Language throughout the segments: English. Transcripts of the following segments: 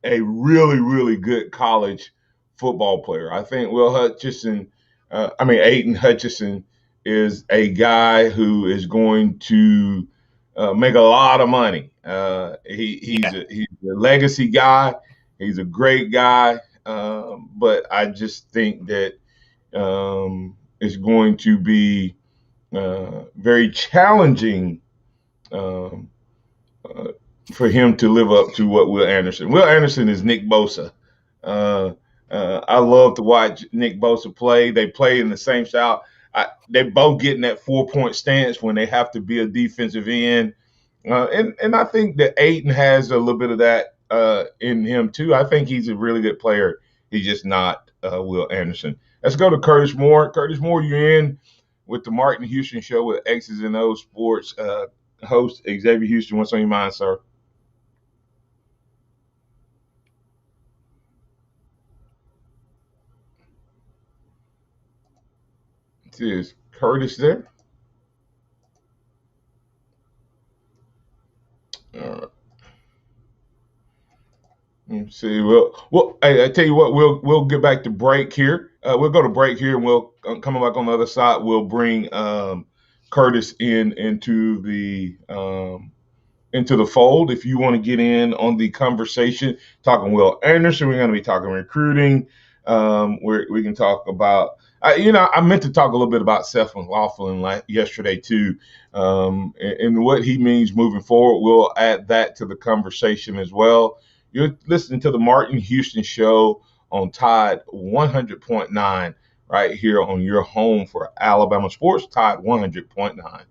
a really, really good college football player. I think Will Hutchinson, Aiden Hutchinson, is a guy who is going to make a lot of money. He's a legacy guy. He's a great guy, but I just think that it's going to be very challenging um, uh, for him to live up to what Will Anderson. Will Anderson is Nick Bosa. Uh, I love to watch Nick Bosa play. They play in the same style. They both get in that 4 point stance when they have to be a defensive end. And I think that Aiden has a little bit of that in him too. I think he's a really good player. He's just not Will Anderson. Let's go to Curtis Moore. Curtis Moore, you're in with the Martin Houston Show with X's and O's Sports host Xavier Houston. What's on your mind, sir? Is Curtis there? All Let's see. Well, hey, I tell you what, we'll get back to break here. We'll go to break here, and we'll coming back on the other side. We'll bring Curtis into the fold. If you want to get in on the conversation, talking Will Anderson, we're going to be talking recruiting. We can talk about. I meant to talk a little bit about Seth McLaughlin yesterday too, and what he means moving forward. We'll add that to the conversation as well. You're listening to the Martin Houston Show on Tide 100.9 right here on your home for Alabama sports, Tide 100.9.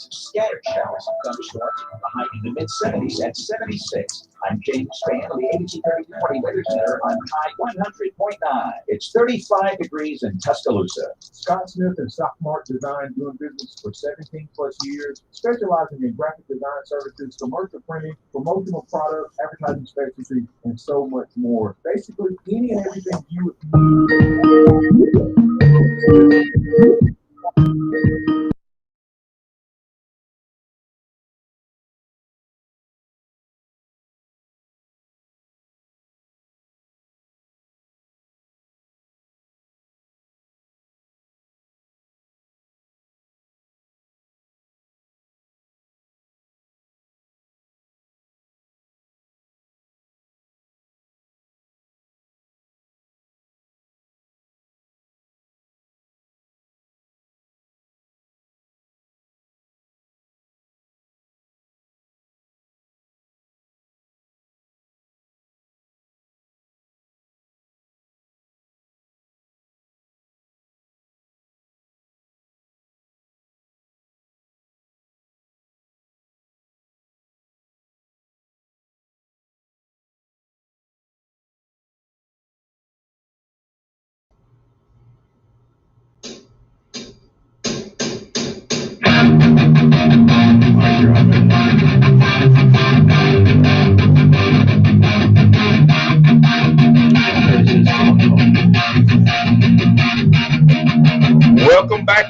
Scattered showers and thunderstorms, a high in the mid-70s at 76. I'm James Spann of the ABC 3040 Weather Center on High 100.9. It's 35 degrees in Tuscaloosa. Scott Smith and Sophomore Design, doing business for 17 plus years, specializing in graphic design services, commercial printing, promotional products, advertising specialty, and so much more. Basically, any and everything you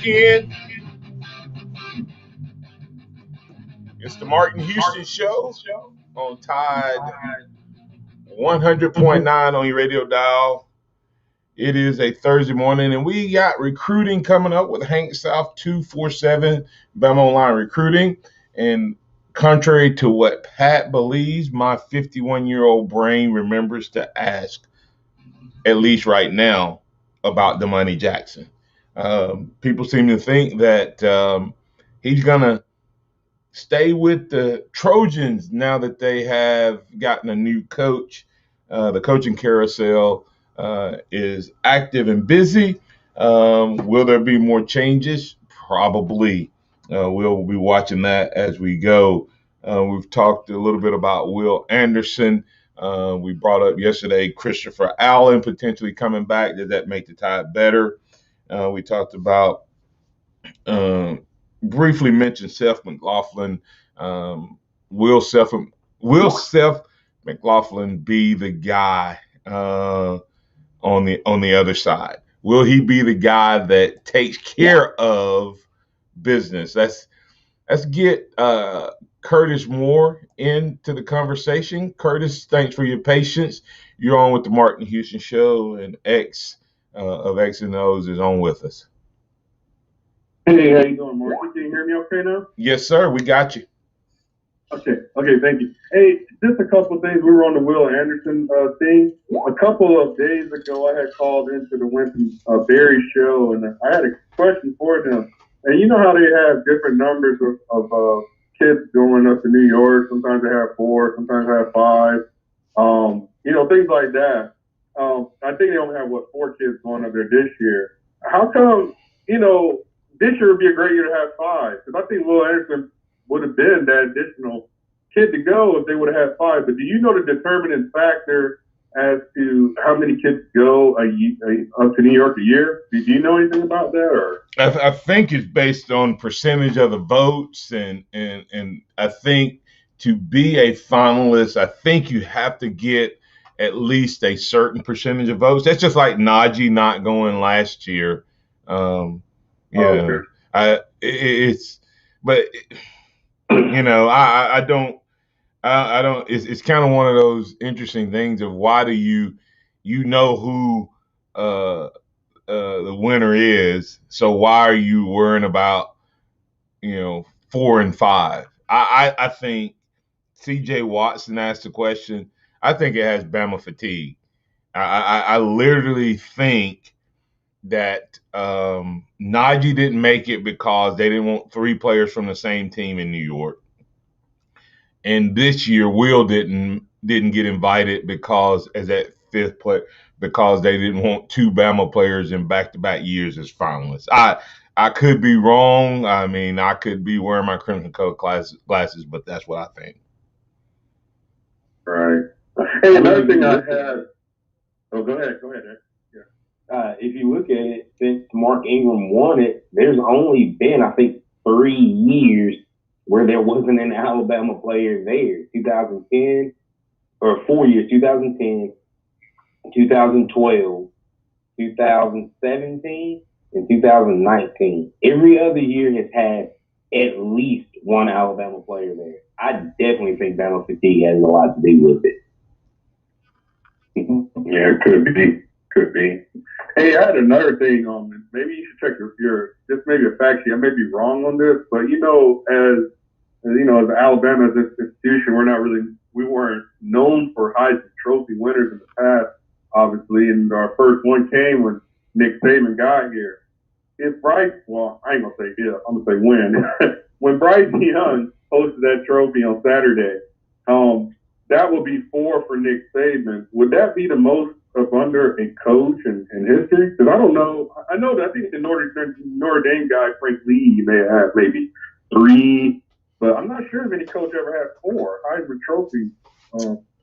back in. It's the Martin Houston Show on Tide 100.9 on your radio dial. It is a Thursday morning, and we got recruiting coming up with Hank South 247 Bama Online Recruiting. And contrary to what Pat believes, my 51-year-old brain remembers to ask, at least right now, about Damani Jackson. People seem to think that he's going to stay with the Trojans now that they have gotten a new coach. The coaching carousel is active and busy. Will there be more changes? Probably. We'll be watching that as we go. We've talked a little bit about Will Anderson. We brought up yesterday Christopher Allen potentially coming back. Does that make the Tide better? We talked about briefly mentioned Seth McLaughlin. Will Seth McLaughlin be the guy on the other side? Will he be the guy that takes care of business? Let's get Curtis Moore into the conversation. Curtis, thanks for your patience. You're on with the Martin Houston Show, and X of X and O's is on with us. Hey, how you doing, Mark? Can you hear me okay now? Yes, sir. We got you. Okay, thank you. Hey, just a couple of days, we were on the Will Anderson thing. A couple of days ago, I had called into the Winston Berry show, and I had a question for them. And you know how they have different numbers of kids going up to New York. Sometimes they have 4, sometimes they have 5. Things like that. I think they only have, 4 kids going up there this year. How come, this year would be a great year to have 5? Because I think Will Anderson would have been that additional kid to go if they would have had 5. But do you know the determining factor as to how many kids go up to New York a year? Do you know anything about that? Or I think it's based on percentage of the votes, and I think to be a finalist, I think you have to get at least a certain percentage of votes. That's just like Najee not going last year. Okay. I don't. It's kind of one of those interesting things of why do you know who the winner is, so why are you worrying about 4 and 5? I think C.J. Watson asked the question. I think it has Bama fatigue. I literally think that Najee didn't make it because they didn't want 3 players from the same team in New York. And this year, Will didn't get invited because as that 5th player, because they didn't want 2 Bama players in back-to-back years as finalists. I could be wrong. I mean, I could be wearing my crimson color glasses, but that's what I think. Right. Hey, another thing I had. Oh, go ahead, Eric. If you look at it, since Mark Ingram won it, there's only been, I think, 3 years where there wasn't an Alabama player there. 2010, or 4 years, 2010, 2012, 2017, and 2019. Every other year has had at least one Alabama player there. I definitely think Bama fatigue has a lot to do with it. Yeah, it could be. Hey, I had another thing on this. Maybe you should check your just maybe a fact sheet. I may be wrong on this, but as Alabama as an institution, we weren't known for Heisman Trophy winners in the past, obviously, and our first one came when Nick Saban got here. If Bryce, I ain't gonna say if, I'm gonna say when. When Bryce Young hosted that trophy on Saturday, that would be 4 for Nick Saban. Would that be the most up under a coach in history? Because I don't know. I know that I think the Notre Dame guy, Frank Lee, may have maybe 3, but I'm not sure if any coach ever had 4 Heisman Trophy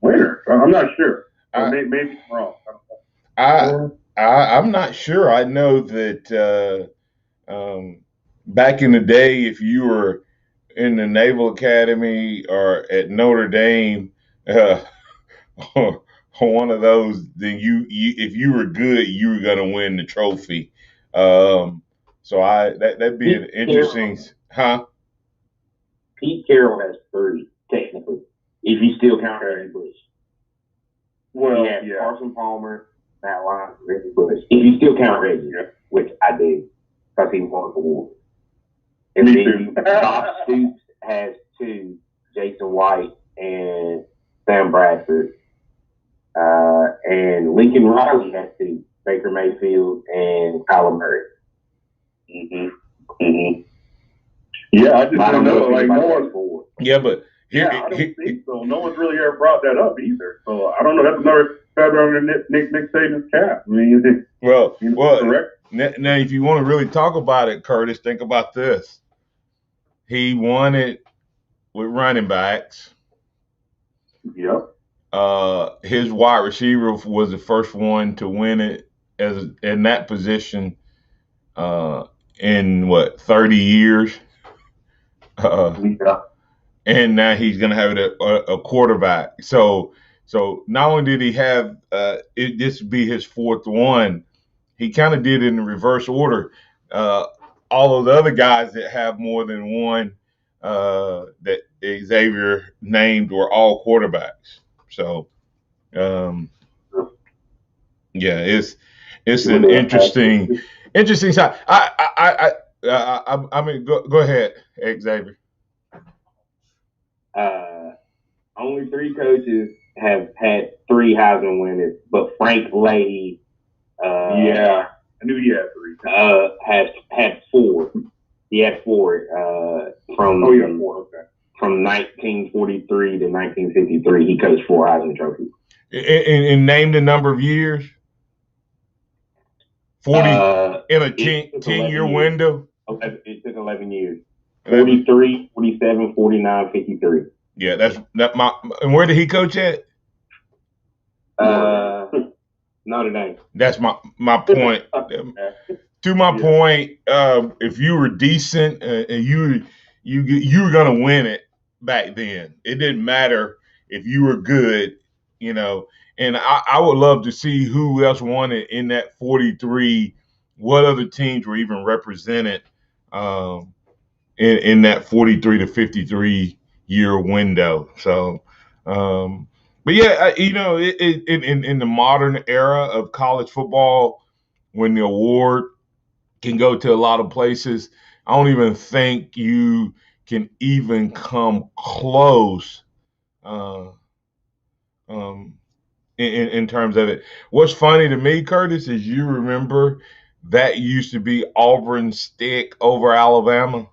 winners. I'm not sure. Maybe I'm wrong. I'm not sure. I know that back in the day, if you were in the Naval Academy or at Notre Dame, one of those, then you if you were good, you were going to win the trophy. So that'd be an interesting, huh? Pete Carroll has 3 technically, if you still count Reggie Bush. Well, he has Carson Palmer, Matt Lyons, Reggie Bush. If you still count Reggie, which I do, because he won the award. And then Bob Stoops has 2, Jason White and Sam Bradford. And Lincoln Riley has 2, Baker Mayfield and Kyler Murray. Yeah, I just don't know. Like no one. Yeah, but I don't think so. No one's really ever brought that up either. So I don't know. That's another feather on Nick Saban's cap. I mean, well, correct. Now, if you want to really talk about it, Curtis, think about this. He won it with running backs. Yep. His wide receiver was the first one to win it in that position in 30 years. And now he's going to have it a quarterback. So not only did he have this be his 4th one, he kind of did it in the reverse order. All of the other guys that have more than one that Xavier named were all quarterbacks. So, it's an interesting side. I mean, go ahead, Xavier. Only 3 coaches have had 3 Heisman winners, but Frank Leahy, I knew he had 3. has had 4. He had 4 from 4. Okay. From 1943 to 1953. He coached 4 Heisman trophies. And name the number of years. 40 in a 10-year window. It took 11 years. 43, 47, 49, 53. Yeah, and where did he coach at? Notre Dame. That's my point. To my point, if you were decent and you were gonna win it back then, it didn't matter if you were good, And I would love to see who else won it in that 43. What other teams were even represented in that 43 to 53 year window. So, but yeah, in the modern era of college football, when the award can go to a lot of places, I don't even think you can even come close in terms of it. What's funny to me, Curtis, is you remember that used to be Auburn's stick over Alabama.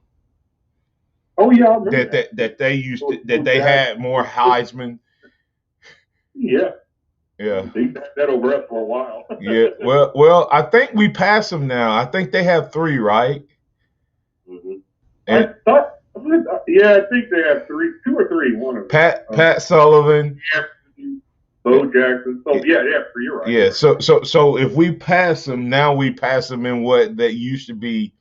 Oh yeah, I remember that they used to, that they had more Heisman. Yeah. Yeah. They had that over us for a while. Yeah. Well, I think we passed them now. I think they have 3, right? Mm-hmm. I think they have 3, 2 or 3. One of them. Pat Sullivan. Bo Jackson. So yeah, 3. You're right. Yeah. So if we pass them now, we pass them in what that used to be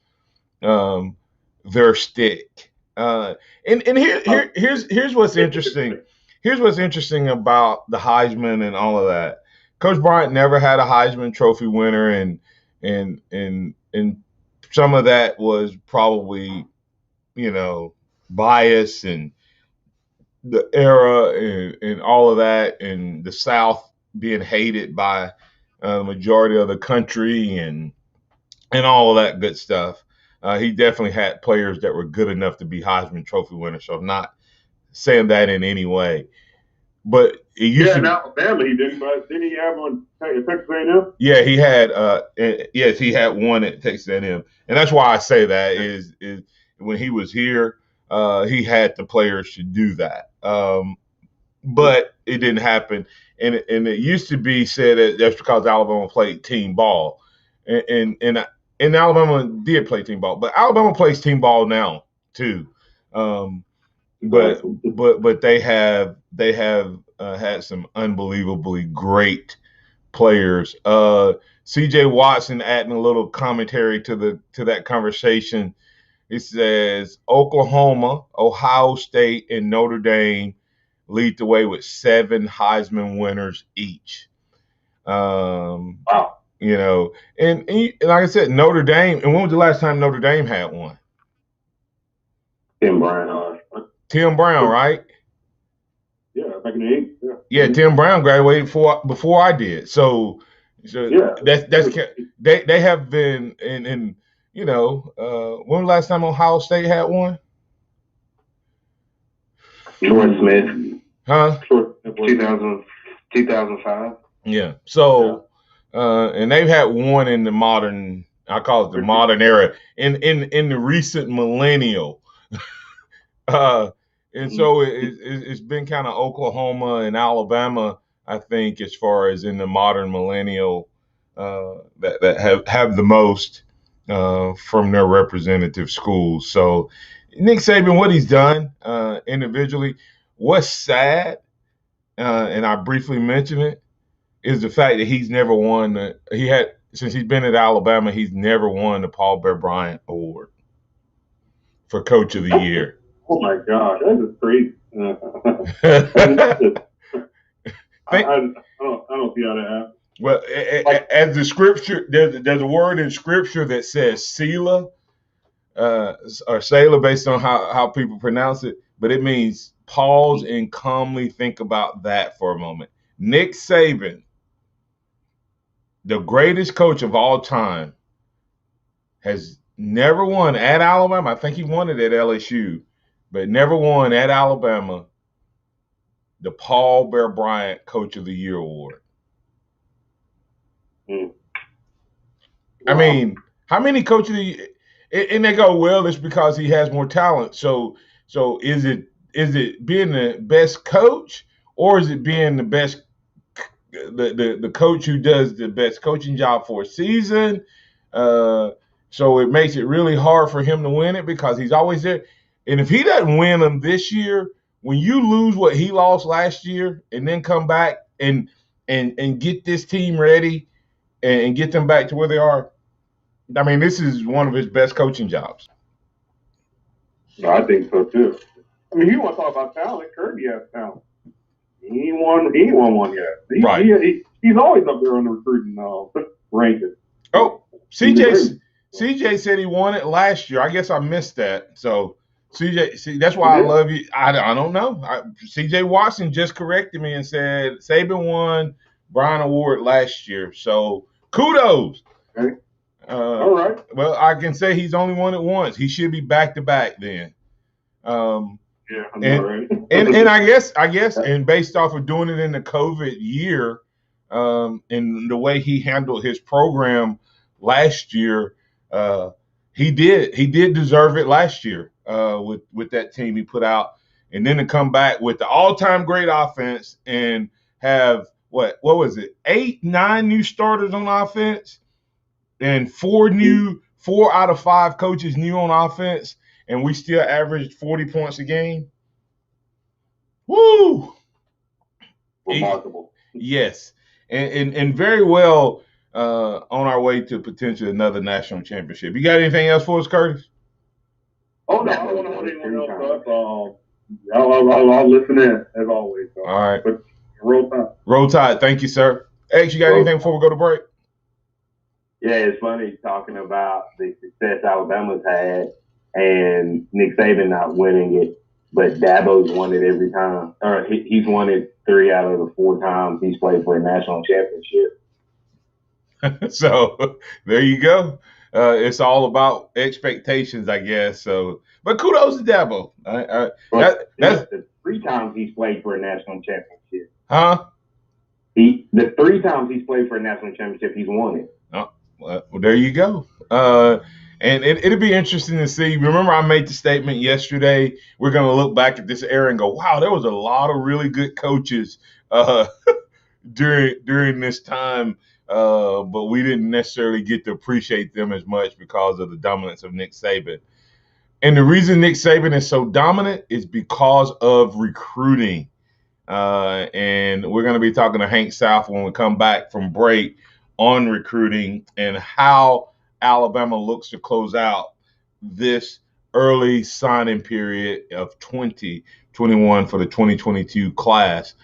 their stick. And here's what's interesting. Here's what's interesting about the Heisman and all of that. Coach Bryant never had a Heisman Trophy winner, and some of that was probably, bias and the era and all of that, and the South being hated by the majority of the country and all of that good stuff. He definitely had players that were good enough to be Heisman Trophy winners. So I'm not saying that in any way. But it used to in Alabama he didn't, but didn't he have one at Texas A&M? Yeah, he had yes, he had one at Texas A&M. And that's why I say that is when he was here, he had the players to do that. But it didn't happen. And it used to be said that that's because Alabama played team ball. And Alabama did play team ball, but Alabama plays team ball now too. But they have had some unbelievably great players. C.J. Watson adding a little commentary to that conversation. It says Oklahoma, Ohio State, and Notre Dame lead the way with 7 Heisman winners each. Wow. You know, and like I said, Notre Dame. And when was the last time Notre Dame had one? Tim Brown. Tim Brown, right? Yeah, back in the 80s. Yeah. Yeah, Tim Brown graduated before I did. So Yeah. that's they have been in you know, when was the last time Ohio State had one? George Smith. Huh? 2005. Yeah. So and they've had one in the modern, I call it the modern era, in the recent millennial. And so it's been kind of Oklahoma and Alabama, I think, as far as in the modern millennial, that have the most from their representative schools. So Nick Saban, what he's done individually, what's sad, and I briefly mentioned it, is the fact that he's never won. Since he's been at Alabama, he's never won the Paul Bear Bryant Award for Coach of the Year. Oh my gosh, that is crazy. I don't see how that happens. Well, as the scripture, there's a word in scripture that says Selah, or Selah, based on how people pronounce it, but it means pause and calmly think about that for a moment. Nick Saban, the greatest coach of all time, has never won at Alabama. I think he won it at LSU, but never won at Alabama the Paul Bear Bryant Coach of the Year award. Wow. I mean, how many Coach of the Year? And they go, well, it's because he has more talent. So is it being the best coach, or is it being the best the coach who does the best coaching job for a season? So it makes it really hard for him to win it because he's always there. And if he doesn't win them this year, when you lose what he lost last year and then come back and get this team ready and get them back to where they are, I mean, this is one of his best coaching jobs. No, I think so too. I mean, you want to talk about talent? Kirby has talent. He ain't won one yet. Right. He's always up there on the recruiting rankings. Oh, CJ said he won it last year. I guess I missed that. So CJ, see, that's why I love you. I don't know. CJ Watson just corrected me and said Saban won Brian Award last year. So kudos. Okay. All right. Well, I can say he's only won it once. He should be back to back then. Yeah, I know, right? and I guess, and based off of doing it in the COVID year, and the way he handled his program last year, he did deserve it last year with that team he put out, and then to come back with the all-time great offense and have what was it, 8-9 new starters on offense, and 4 out of 5 coaches new on offense, and we still averaged 40 points a game. Woo! Remarkable. Yes, and very well on our way to potentially another national championship. You got anything else for us, Curtis? Oh no, I don't want anyone else up. I'll listen in as always. So. All right. But roll tide. Roll tide. Thank you, sir. X, you got anything before we go to break? Yeah, it's funny talking about the success Alabama's had and Nick Saban not winning it, but Dabo's won it every time. Or he's won it 3 out of the 4 times he's played for a national championship. So there you go. It's all about expectations, I guess. So, but kudos to Dabo. That's the 3 times he's played for a national championship. Huh? The 3 times he's played for a national championship, he's won it. Oh, well, there you go. And it'll be interesting to see. Remember, I made the statement yesterday. We're going to look back at this era and go, wow, there was a lot of really good coaches during this time, but we didn't necessarily get to appreciate them as much because of the dominance of Nick Saban. And the reason Nick Saban is so dominant is because of recruiting. And we're going to be talking to Hank South when we come back from break on recruiting and how Alabama looks to close out this early signing period of 2021 for the 2022 class.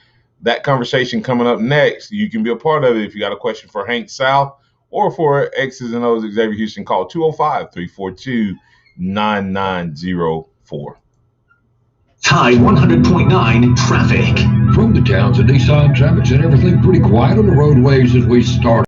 That conversation coming up next. You can be a part of it if you got a question for Hank South or for X's and O's Xavier Houston, call 205-342-9904. Tide 100.9 traffic. From the Townsend Nissan Traffic Center, everything pretty quiet on the roadways as we start.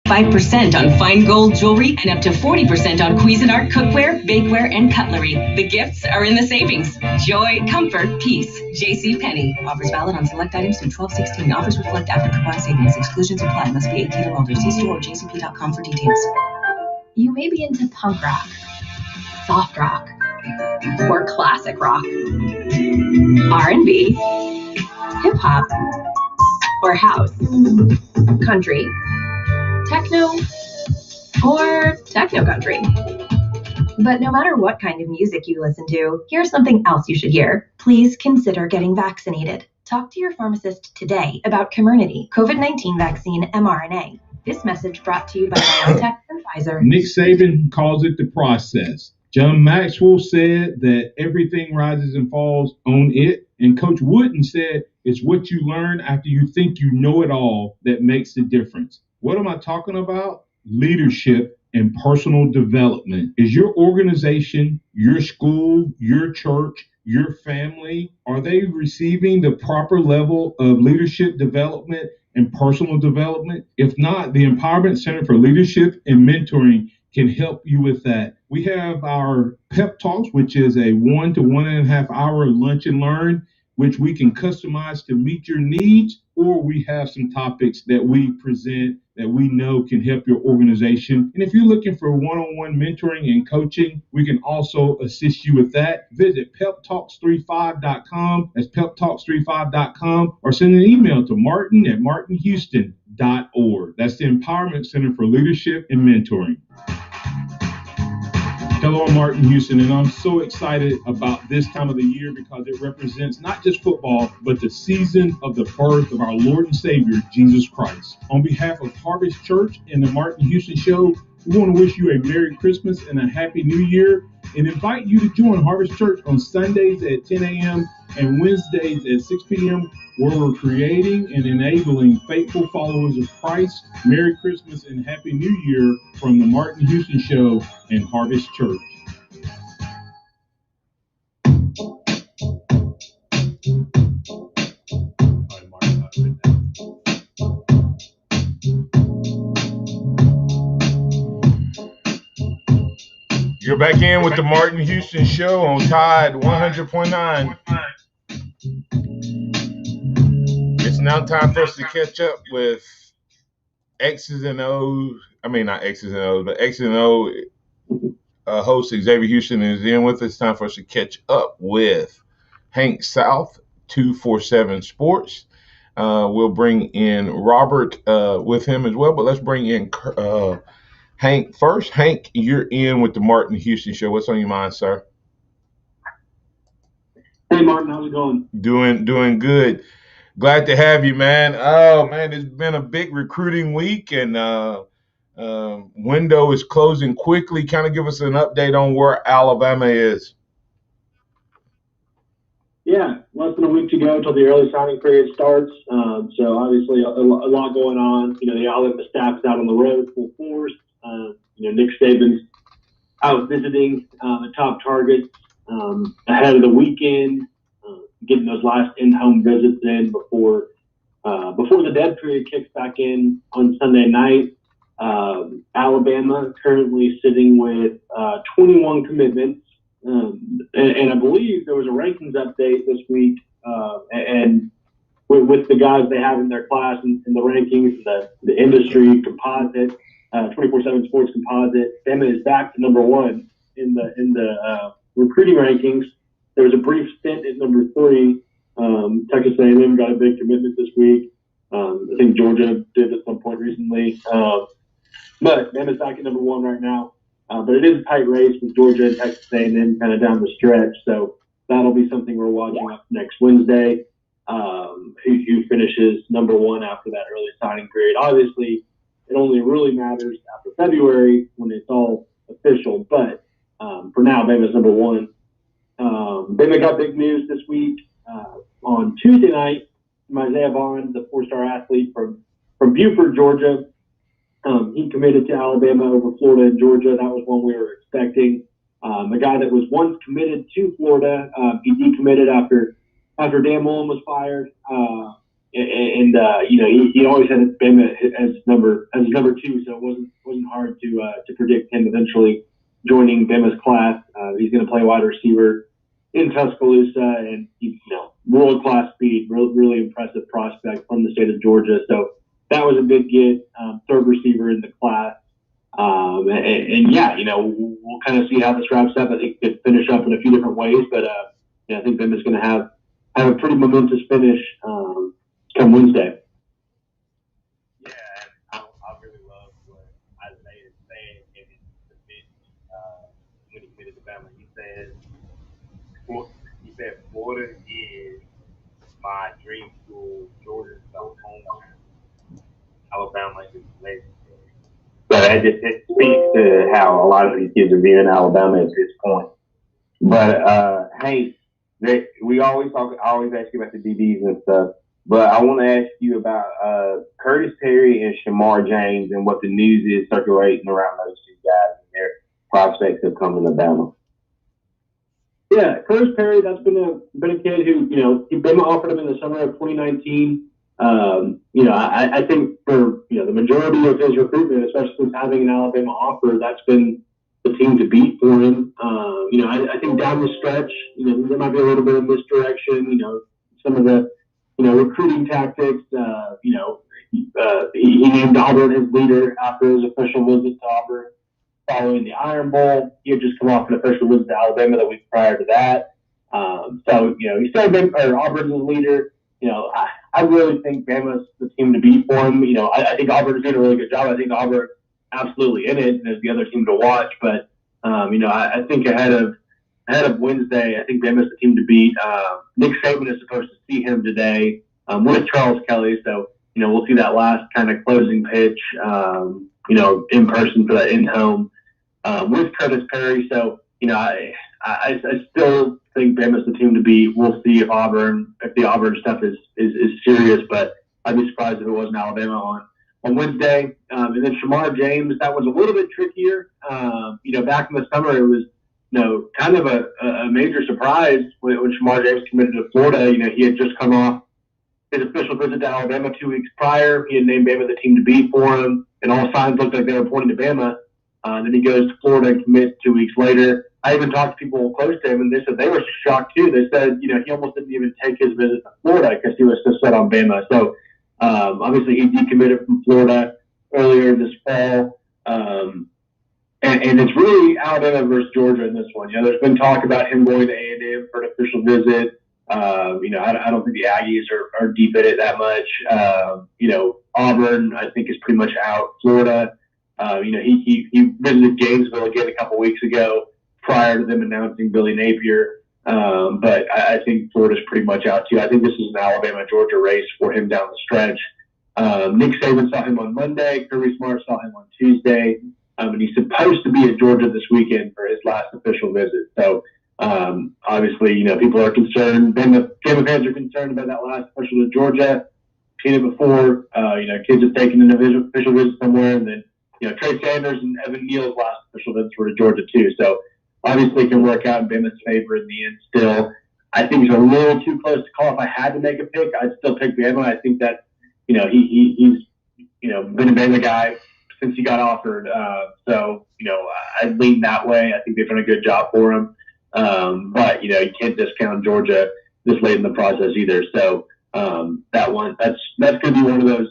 %5 on fine gold jewelry and up to 40% on Cuisinart cookware, bakeware, and cutlery. The gifts are in the savings. Joy, comfort, peace. JCPenney. Offers valid on select items through 12/16. Offers reflect after coupon savings. Exclusions apply. Must be 18 or older. See store or jcp.com for details. You may be into punk rock, soft rock, or classic rock, R&B, hip hop, or house, country, techno, or techno country. But no matter what kind of music you listen to, here's something else you should hear. Please consider getting vaccinated. Talk to your pharmacist today about Comirnaty, COVID-19 vaccine mRNA. This message brought to you by BioNTech and Pfizer. Nick Saban calls it the process. John Maxwell said that everything rises and falls on it. And Coach Wooden said it's what you learn after you think you know it all that makes the difference. What am I talking about? Leadership and personal development. Is your organization, your school, your church, your family, are they receiving the proper level of leadership development and personal development? If not, the Empowerment Center for Leadership and Mentoring can help you with that. We have our pep talks, which is a 1 to 1.5 hour lunch and learn, which we can customize to meet your needs, or we have some topics that we present that we know can help your organization. And if you're looking for one-on-one mentoring and coaching, we can also assist you with that. Visit peptalks35.com. That's peptalks35.com, or send an email to martin@martinhouston.org. That's the Empowerment Center for Leadership and Mentoring. Hello, I'm Martin Houston, and I'm so excited about this time of the year because it represents not just football, but the season of the birth of our Lord and Savior, Jesus Christ. On behalf of Harvest Church and the Martin Houston Show, we want to wish you a Merry Christmas and a Happy New Year, and invite you to join Harvest Church on Sundays at 10 a.m. and Wednesdays at 6 p.m., where we're creating and enabling faithful followers of Christ. Merry Christmas and Happy New Year from the Martin Houston Show and Harvest Church. You're back in with the Martin Houston Show on Tide 100.9. It's now time for us to catch up with X's and O's. I mean, not X's and O's, but X's and O host Xavier Houston is in with us. It's time for us to catch up with Hank South, 247 Sports. We'll bring in Robert with him as well, but let's bring in Hank first. Hank, you're in with the Martin Houston Show. What's on your mind, sir? Hey, Martin, how's it going? Doing good. Glad to have you, man. Oh, man, it's been a big recruiting week, and window is closing quickly. Kind of give us an update on where Alabama is. Yeah, less than a week to go until the early signing period starts. So obviously a lot going on. You know, the Alabama staff is out on the road full force. Nick Saban's out visiting the top targets ahead of the weekend, getting those last in-home visits in before the dead period kicks back in on Sunday night. Alabama currently sitting with 21 commitments. And I believe there was a rankings update this week, and with the guys they have in their class and the rankings, the industry composite, 24/7 Sports composite, Bama is back to number one in the recruiting rankings. There was a brief stint at number 3. Texas A&M got a big commitment this week. I think Georgia did at some point recently. But Bama's back at number 1 right now. But it is a tight race with Georgia and Texas A&M kind of down the stretch. So that'll be something we're watching up next Wednesday. Who finishes number 1 after that early signing period. Obviously, it only really matters after February when it's all official. But for now, Bama's number 1. Bama got big news this week. On Tuesday night, Isaiah Bond, the 4-star athlete from Buford, Georgia, he committed to Alabama over Florida and Georgia. That was one we were expecting. A guy that was once committed to Florida, he decommitted after Dan Mullen was fired. He always had Bama as number 2, so it wasn't hard to predict him eventually joining Bama's class. He's going to play wide receiver in Tuscaloosa, and world-class speed, really impressive prospect from the state of Georgia. So that was a big get, 3rd receiver in the class. We'll kind of see how this wraps up. I think it could finish up in a few different ways, but I think Bama's going to have a pretty momentous finish come Wednesday. Yeah, I really love what Isaiah is saying in his defense when he committed to Bama. He said Florida is my dream school. Georgia's the hometown. Alabama is legendary. So it speaks to how a lot of these kids are viewing Alabama at this point. But hey, I always ask you about the DBs and stuff. But I want to ask you about Curtis Perry and Shamar James and what the news is circulating around those 2 guys and their prospects of coming to Bama. Yeah, Curtis Perry, that's been a kid who, Bama offered him in the summer of 2019. I think for, the majority of his recruitment, especially since having an Alabama offer, that's been the team to beat for him. I think down the stretch, there might be a little bit of misdirection, some of the, recruiting tactics. He named Auburn his leader after his official visit to Auburn following the Iron Bowl. He had just come off an official visit to Alabama the week prior to that. He started Auburn's his leader. I really think Bama's the team to beat for him. I think Auburn's doing a really good job. I think Auburn's absolutely in it, and is the other team to watch. But I think ahead of Wednesday, I think Bama's the team to beat. Nick Saban is supposed to see him today with Charles Kelly, so we'll see that last kind of closing pitch, in person for that in-home with Curtis Perry. So I still think Bama's the team to beat. We'll see if the Auburn stuff is serious, but I'd be surprised if it wasn't Alabama on Wednesday. And then Shamar James, that was a little bit trickier. Back in the summer, it was kind of a major surprise when Shamar James committed to Florida. He had just come off his official visit to Alabama 2 weeks prior. He had named Bama the team to beat for him, and all signs looked like they were pointing to Bama. Then he goes to Florida and commits 2 weeks later. I even talked to people close to him, and they said they were shocked too. They said, he almost didn't even take his visit to Florida because he was so set on Bama. So obviously he decommitted from Florida earlier this fall. And it's really Alabama versus Georgia in this one. There's been talk about him going to A&M for an official visit. I don't think the Aggies are deep in it that much. Auburn, I think, is pretty much out. Florida, he visited Gainesville again a couple weeks ago prior to them announcing Billy Napier. But I think Florida's pretty much out too. I think this is an Alabama-Georgia race for him down the stretch. Nick Saban saw him on Monday. Kirby Smart saw him on Tuesday. And he's supposed to be at Georgia this weekend for his last official visit. So, obviously, people are concerned. Bama fans are concerned about that last official to Georgia. Seen it before. Kids have taken an official visit somewhere, and then, Trey Sanders and Evan Neal's last official visits were to Georgia too. So, obviously, it can work out in Bama's favor in the end still. I think it's a little too close to call. If I had to make a pick, I'd still pick Bama. I think that, he's been a Bama guy since he got offered. I'd lean that way. I think they've done a good job for him. But you can't discount Georgia this late in the process either. So that's going to be one of those,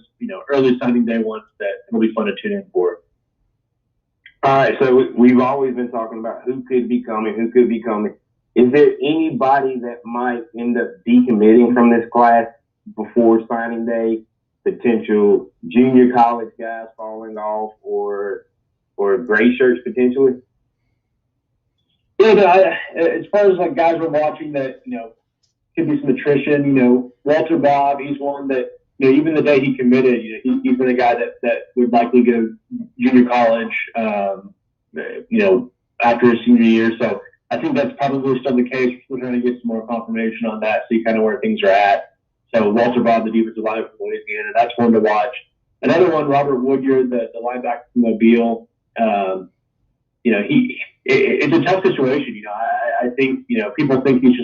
early signing day ones that will be fun to tune in for. All right, so we've always been talking about who could be coming. Is there anybody that might end up decommitting from this class before signing day? Potential junior college guys falling off, or gray shirts potentially? Yeah, as far as like guys we're watching that could be some attrition. Walter Bob, he's one that even the day he committed, he's been a guy that would likely go junior college, after his senior year. So I think that's probably still the case. We're trying to get some more confirmation on that, see kind of where things are at. So Walter Bob, the defensive lineman from Louisiana, that's one to watch. Another one, Robert Woodyard, the linebacker from Mobile. It's a tough situation. I think people think he's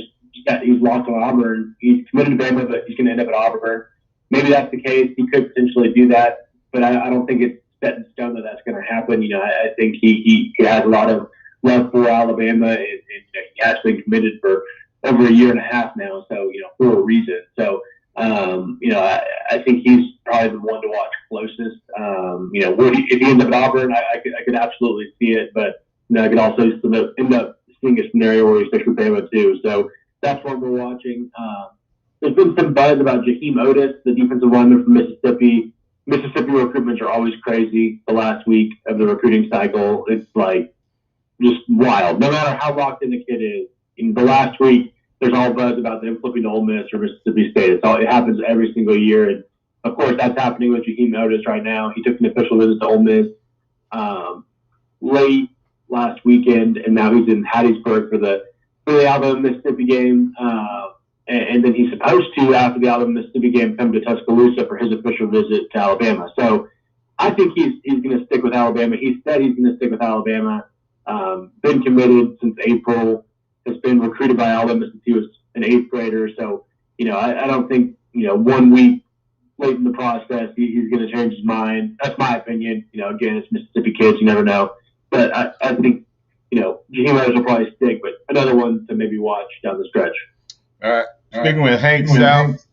lost on Auburn. He's committed to Bama, but he's going to end up at Auburn. Maybe that's the case. He could potentially do that, but I don't think it's set in stone that that's going to happen. I think he has a lot of love for Alabama, and he has been committed for over a year and a half now. So for a reason. So. I think he's probably the one to watch closest. If he ends up at Auburn, I could absolutely see it, but I could also end up seeing a scenario where he sticks with Bama too. So that's what we're watching. There's been some buzz about Jaheim Otis, the defensive lineman from Mississippi. Mississippi recruitments are always crazy. The last week of the recruiting cycle, it's like just wild. No matter how locked in the kid is, in the last week, there's all buzz about them flipping to Ole Miss or Mississippi State. It happens every single year. And, of course, that's happening with Jaheim Otis right now. He took an official visit to Ole Miss late last weekend, and now he's in Hattiesburg for the Alabama-Mississippi game. And then he's supposed to, after the Alabama-Mississippi game, come to Tuscaloosa for his official visit to Alabama. So I think he's going to stick with Alabama. He said he's going to stick with Alabama. Been committed since April. Has been recruited by Alabama since he was an 8th grader. So, I don't think, 1 week late in the process, he's going to change his mind. That's my opinion. Again, it's Mississippi kids. You never know. But I think, Jaheim Otis will probably stick, but another one to maybe watch down the stretch. All right. Speaking with Hank South,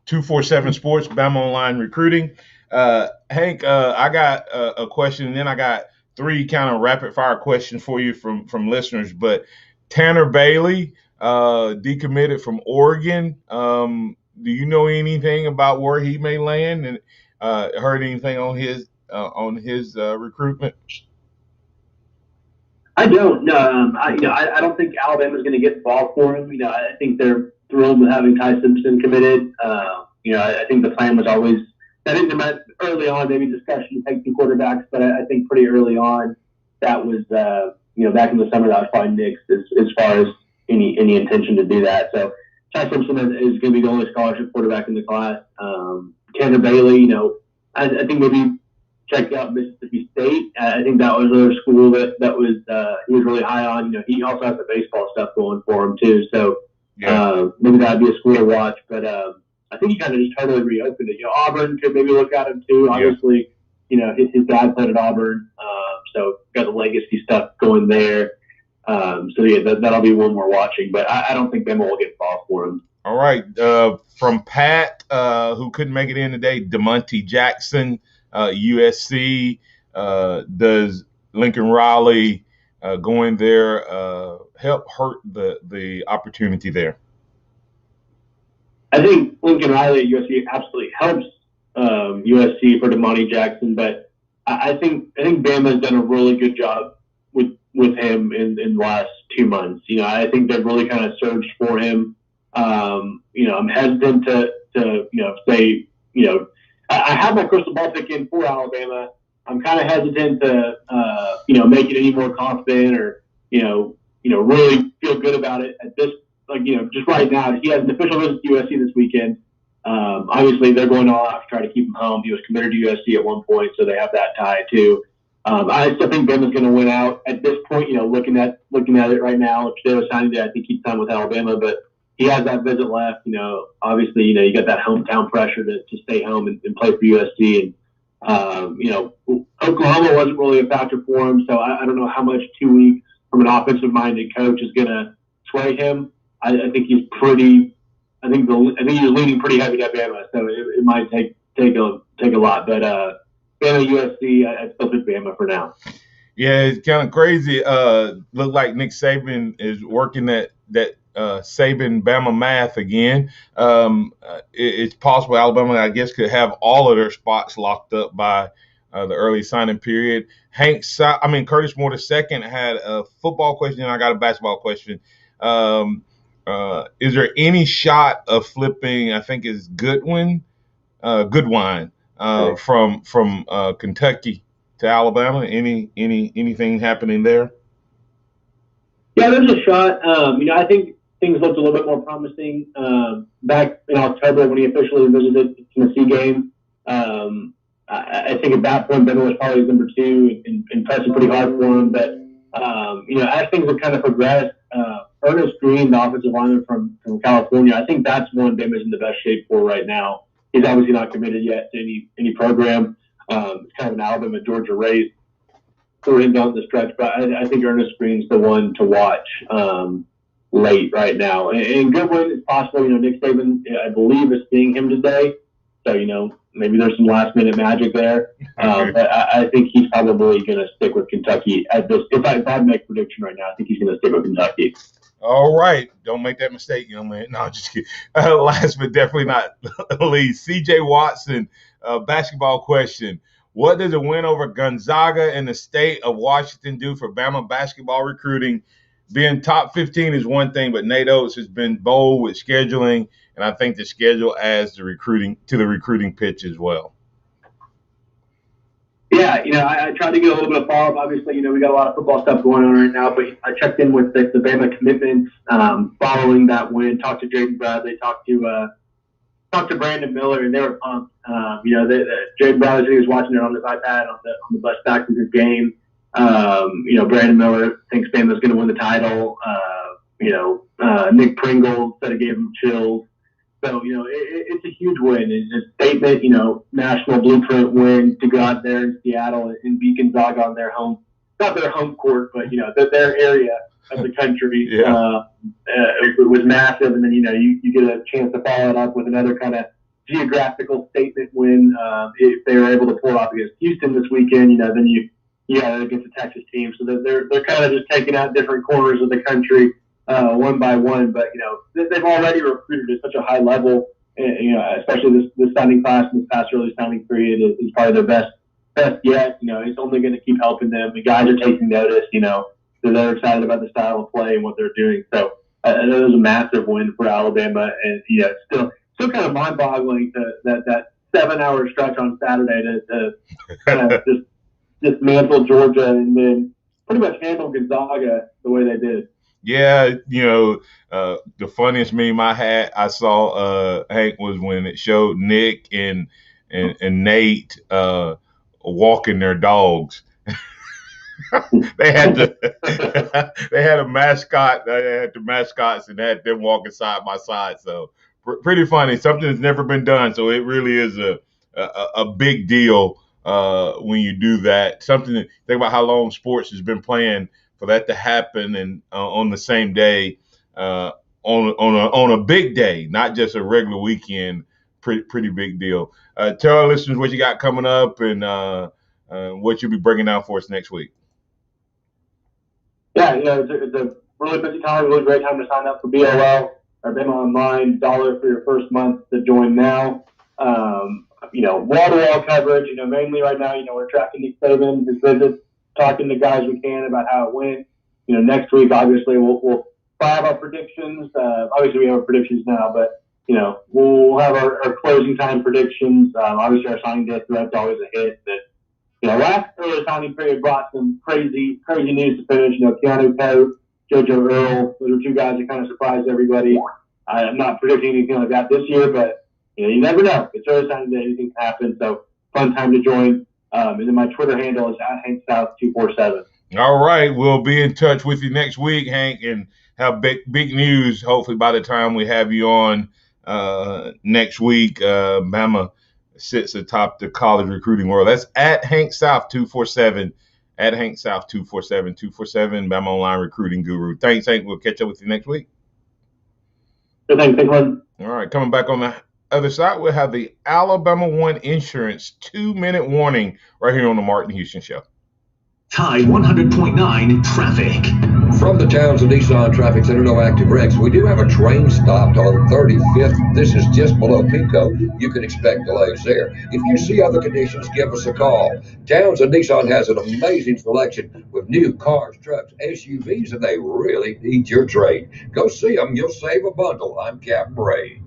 247 Sports, Bama Online Recruiting. Hank, I got a question, and then I got 3 kind of rapid fire questions for you from listeners. But Tanner Bailey decommitted from Oregon. Do you know anything about where he may land, and heard anything on his recruitment? I don't. I don't think Alabama's going to get involved for him. I think they're thrilled with having Ty Simpson committed. I think the plan was always. I think there might early on maybe discussion to take 2 quarterbacks, but I think pretty early on that was back in the summer that was probably nixed as far as any intention to do that. So Ty Simpson is going to be the only scholarship quarterback in the class. Tanner Bailey, I think maybe check out Mississippi State. I think that was another school that was he was really high on. He also has the baseball stuff going for him too. So maybe that'd be a school to watch. But I think he kind of just totally reopened it. Auburn could maybe look at him too. Obviously, his dad played at Auburn, so got the legacy stuff going there. That'll be one more watching. But I don't think Bama will get involved for him. All right. From Pat, who couldn't make it in today, DeMonte Jackson, USC. Does Lincoln Riley going there help hurt the opportunity there? I think Lincoln Riley at USC absolutely helps USC for DeMonte Jackson, but I think Bama's done a really good job with him in the last 2 months. I think they've really kind of surged for him. I'm hesitant to say I have my crystal ball pick in for Alabama. I'm kind of hesitant to, make it any more confident or, really feel good about it at this, just right now. He has an official visit to USC this weekend. Obviously, they're going all out to try to keep him home. He was committed to USC at one point, so they have that tie too. I still think Bama's going to win out at this point. Looking at it right now, if they were signing there, I think he'd sign with Alabama, but he has that visit left. Obviously, you got that hometown pressure to stay home and play for USC, and Oklahoma wasn't really a factor for him, so I don't know how much 2 weeks from an offensive-minded coach is going to sway him. I think he's pretty. I think he's leaning pretty heavy to Bama, so it might take a lot. But Bama USC, I still pick Bama for now. Yeah, it's kind of crazy. Look like Nick Saban is working that Saban Bama math again. It's possible Alabama, I guess, could have all of their spots locked up by the early signing period. Curtis Moore II had a football question, and I got a basketball question. Is there any shot of flipping? I think is Goodwin from Kentucky to Alabama? Anything happening there? Yeah, there's a shot. I think things looked a little bit more promising back in October when he officially visited the Tennessee game. I think at that point, Bama was probably his number 2 and pressing pretty hard for him. But, as things have kind of progressed, Ernest Green, the offensive lineman from California, I think that's one Bama's in the best shape for right now. He's obviously not committed yet to any program. It's kind of an Alabama-Georgia race for him down the stretch, but I think Ernest Green's the one to watch late right now. And Goodwin, it's possible, Nick Saban, I believe, is seeing him today. So, maybe there's some last-minute magic there. But I think he's probably going to stick with Kentucky at this. If I make a prediction right now, I think he's going to stick with Kentucky. All right. Don't make that mistake, young man. No, I'm just kidding. Last but definitely not least, C.J. Watson, basketball question. What does a win over Gonzaga and the state of Washington do for Bama basketball recruiting? Being top 15 is one thing, but Nate Oates has been bold with scheduling, and I think the schedule adds the recruiting pitch as well. Yeah, I tried to get a little bit of follow-up. Obviously, we got a lot of football stuff going on right now, but I checked in with the Bama commitments following that win, talked to Jaden Bradley, talked to Brandon Miller, and they were pumped. Jaden Bradley, he was watching it on his iPad on the bus back to his game. Brandon Miller thinks Bama's going to win the title. Nick Pringle said it gave him chills. So, it's a huge win. It's a statement, national blueprint win to go out there in Seattle and beat Gonzaga on their home, not their home court, but, their area of the country. Yeah. It was massive. And then, you get a chance to follow it up with another kind of geographical statement win. If they were able to pull it off against Houston this weekend, then you got it against the Texas team. So they're kind of just taking out different corners of the country one by one. But, they've already recruited at such a high level, especially this signing class in this past early signing period is probably their best yet. It's only going to keep helping them. The guys are taking notice, they're excited about the style of play and what they're doing. So it was a massive win for Alabama. And, it's still kind of mind-boggling that 7-hour stretch on Saturday to kind of just dismantle Georgia and then pretty much handle Gonzaga the way they did. Yeah, the funniest meme I saw, Hank, was when it showed Nick and Nate walking their dogs. They had a mascot. They had the mascots and had them walking side by side. So pretty funny. Something that's never been done. So it really is a big deal when you do that. Something to think about how long sports has been playing for that to happen and on the same day, on a big day, not just a regular weekend. Pretty big deal. Tell our listeners what you got coming up and what you'll be bringing down for us next week. Yeah, it's a really busy time, really great time to sign up for BOL or Bama Online. $1 for your first month to join now. Wall-to-wall coverage. Mainly right now, we're tracking Nick Saban, his visits, talking to guys we can about how it went. Next week, obviously, we'll have our predictions. Obviously, we have our predictions now, but we'll have our closing time predictions. Obviously, our signing day thread's always a hit. That last early signing period brought some crazy news to finish. Keanu Pope, JoJo Earl, those are two guys that kind of surprised everybody. I'm not predicting anything like that this year, but you never know. It's early signing day, anything can happen. So fun time to join. And then my Twitter handle is @HankSouth247. All right, we'll be in touch with you next week, Hank, and have big news. Hopefully, by the time we have you on next week, Bama sits atop the college recruiting world. That's @HankSouth247, @HankSouth247, 247 Bama Online Recruiting Guru. Thanks, Hank. We'll catch up with you next week. Good thing, All right, coming back on the other side, we'll have the Alabama One Insurance 2-minute warning right here on the Martin Houston Show. Tide 100.9 traffic. From the Townsend Nissan Traffic Center, no active wrecks. We do have a train stopped on 35th. This is just below Pico. You can expect delays there. If you see other conditions, give us a call. Townsend Nissan has an amazing selection with new cars, trucks, SUVs, and they really need your trade. Go see them. You'll save a bundle. I'm Captain Ray.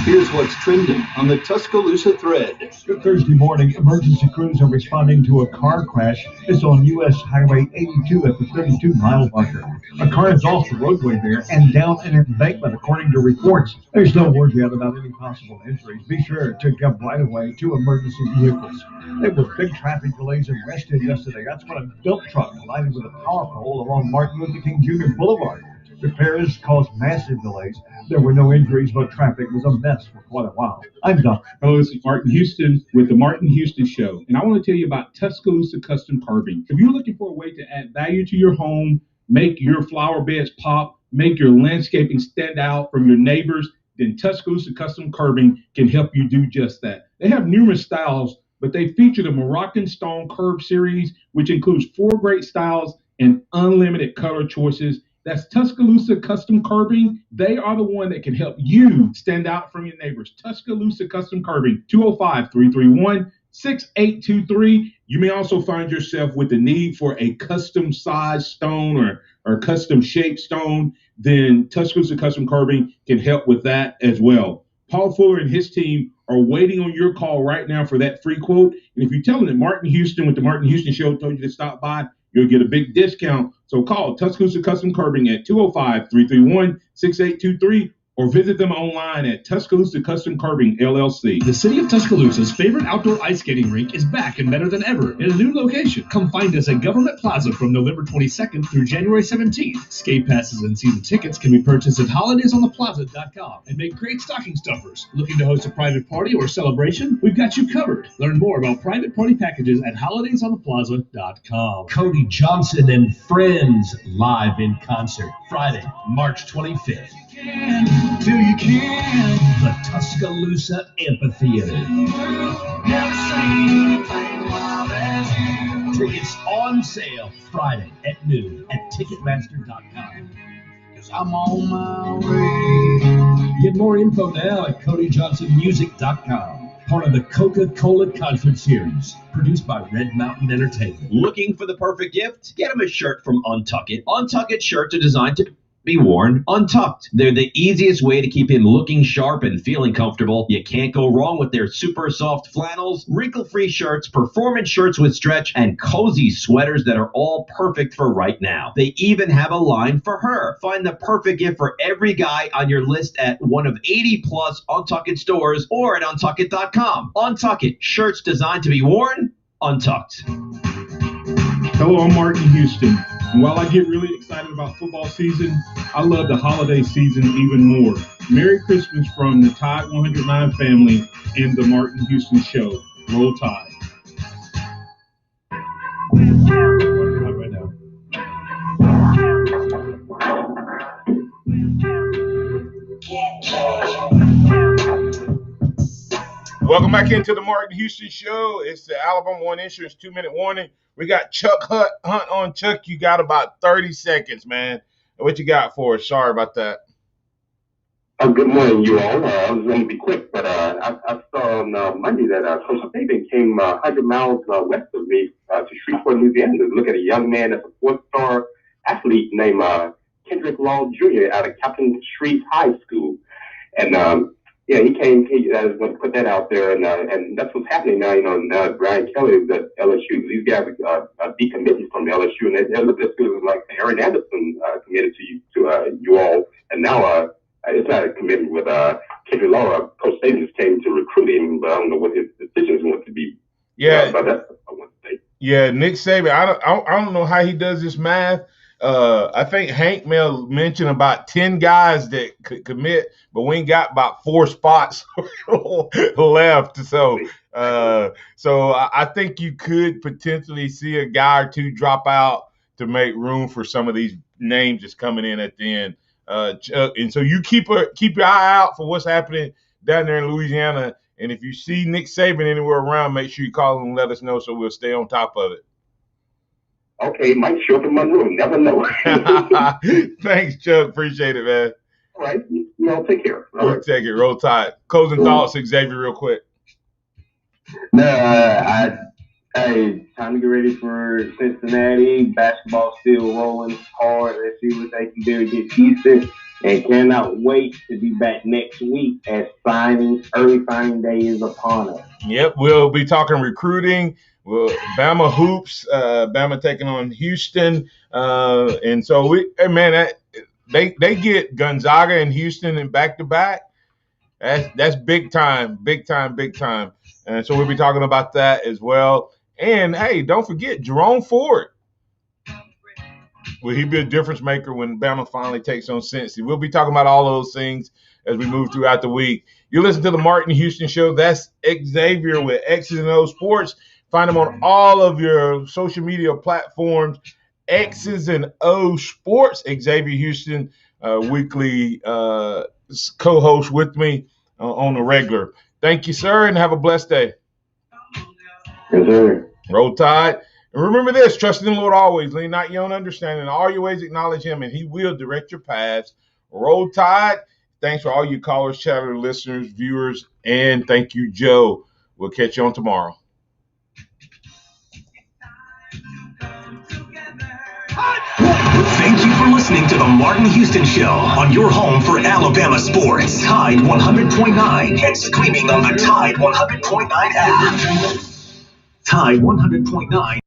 Here's what's trending on the Tuscaloosa thread. Good Thursday morning, emergency crews are responding to a car crash. It's on U.S. Highway 82 at the 32-mile marker. A car is off the roadway there and down an embankment, according to reports. There's no word yet about any possible injuries. Be sure to come right away to emergency vehicles. There were big traffic delays in Reston yesterday. That's when a dump truck collided with a power pole along Martin Luther King Jr. Boulevard. Repairs caused massive delays. There were no injuries, but traffic was a mess for quite a while. I'm Doc. Hello, this is Martin Houston with the Martin Houston Show, and I want to tell you about Tuscaloosa Custom Curbing. If you're looking for a way to add value to your home, make your flower beds pop, make your landscaping stand out from your neighbors, then Tuscaloosa Custom Curbing can help you do just that. They have numerous styles, but they feature the Moroccan Stone Curb series, which includes 4 great styles and unlimited color choices. That's Tuscaloosa Custom Curbing. They are the one that can help you stand out from your neighbors. Tuscaloosa Custom Curbing, 205-331-6823. You may also find yourself with the need for a custom size stone or custom shaped stone. Then Tuscaloosa Custom Curbing can help with that as well. Paul Fuller and his team are waiting on your call right now for that free quote. And if you tell them that Martin Houston with the Martin Houston Show told you to stop by, you'll get a big discount. So call Tuscaloosa Custom Curbing at 205-331-6823 or visit them online at Tuscaloosa Custom Curbing, LLC. The city of Tuscaloosa's favorite outdoor ice skating rink is back and better than ever in a new location. Come find us at Government Plaza from November 22nd through January 17th. Skate passes and season tickets can be purchased at holidaysontheplaza.com and make great stocking stuffers. Looking to host a private party or celebration? We've got you covered. Learn more about private party packages at holidaysontheplaza.com. Cody Johnson and Friends live in concert Friday, March 25th. Till you can. The Tuscaloosa Amphitheater. Tickets on sale Friday at noon at Ticketmaster.com. Cause I'm on my way. Get more info now at CodyJohnsonMusic.com. Part of the Coca-Cola Concert Series, produced by Red Mountain Entertainment. Looking for the perfect gift? Get him a shirt from Untuck It. Untuck It shirts are designed to be worn untucked. They're the easiest way to keep him looking sharp and feeling comfortable. You can't go wrong with their super soft flannels, wrinkle-free shirts, performance shirts with stretch, and cozy sweaters that are all perfect for right now. They even have a line for her. Find the perfect gift for every guy on your list at one of 80-plus Untuck It stores or at untuckit.com. Untuck It, shirts designed to be worn untucked. Hello, I'm Martin Houston. And while I get really excited about football season, I love the holiday season even more. Merry Christmas from the Tide 109 family and the Martin Houston Show. Roll Tide. Right now. Welcome back into the Martin Houston Show. It's the Alabama One Insurance 2-minute warning. We got Chuck Hunt on. Chuck, you got about 30 seconds, man. What you got for us? Sorry about that. Good morning, you all. I was going to be quick, but I saw on Monday that Coach Xavier came 100 miles west of me to Shreveport, Louisiana, to look at a young man that's a 4-star athlete named Kendrick Law Jr. out of Captain Street High School. And yeah, he came. He went to put that out there, and that's what's happening now. You know, now Brian Kelly is at LSU. These guys are decommitting from LSU, and it looks as good as like Aaron Anderson committed to you all, and now it's not a commitment with Kendrick Law. Coach Saban just came to recruit him, but I don't know what his decision is going to be. Yeah, but that's what I want to say. Yeah, Nick Saban. I don't know how he does this math. I think Hank mentioned about 10 guys that could commit, but we ain't got about 4 spots left. So I think you could potentially see a guy or two drop out to make room for some of these names that's coming in at the end. And so you keep your eye out for what's happening down there in Louisiana. And if you see Nick Saban anywhere around, make sure you call him and let us know so we'll stay on top of it. Okay, might show up in Monroe. Never know. Thanks, Chuck. Appreciate it, man. All right. Take care. We'll take it. Roll Tide. Closing thoughts, Xavier, real quick. No, hey, time to get ready for Cincinnati. Basketball still rolling hard. Let's see what they can do against Houston. And cannot wait to be back next week as early signing day is upon us. Yep, we'll be talking recruiting. Bama hoops. Bama taking on Houston. And so they get Gonzaga and Houston in back-to-back. That's big time. And so we'll be talking about that as well. And, hey, don't forget, Jerome Ford. Will he be a difference maker when Bama finally takes on Cincy? We'll be talking about all those things as we move throughout the week. You listen to the Martin Houston Show. That's Xavier with X's and O's Sports. Find him on all of your social media platforms. X's and O's Sports. Xavier Houston, weekly co-host with me on the regular. Thank you, sir, and have a blessed day. Yes, sir. Roll Tide. And remember this, trust in the Lord always, lean not your own understanding. In all your ways acknowledge him, and he will direct your paths. Roll Tide. Thanks for all you callers, chatter, listeners, viewers, and thank you, Joe. We'll catch you on tomorrow. Thank you for listening to the Martin Houston Show on your home for Alabama sports. Tide 100.9 and streaming on the Tide 100.9 app. Tide 100.9.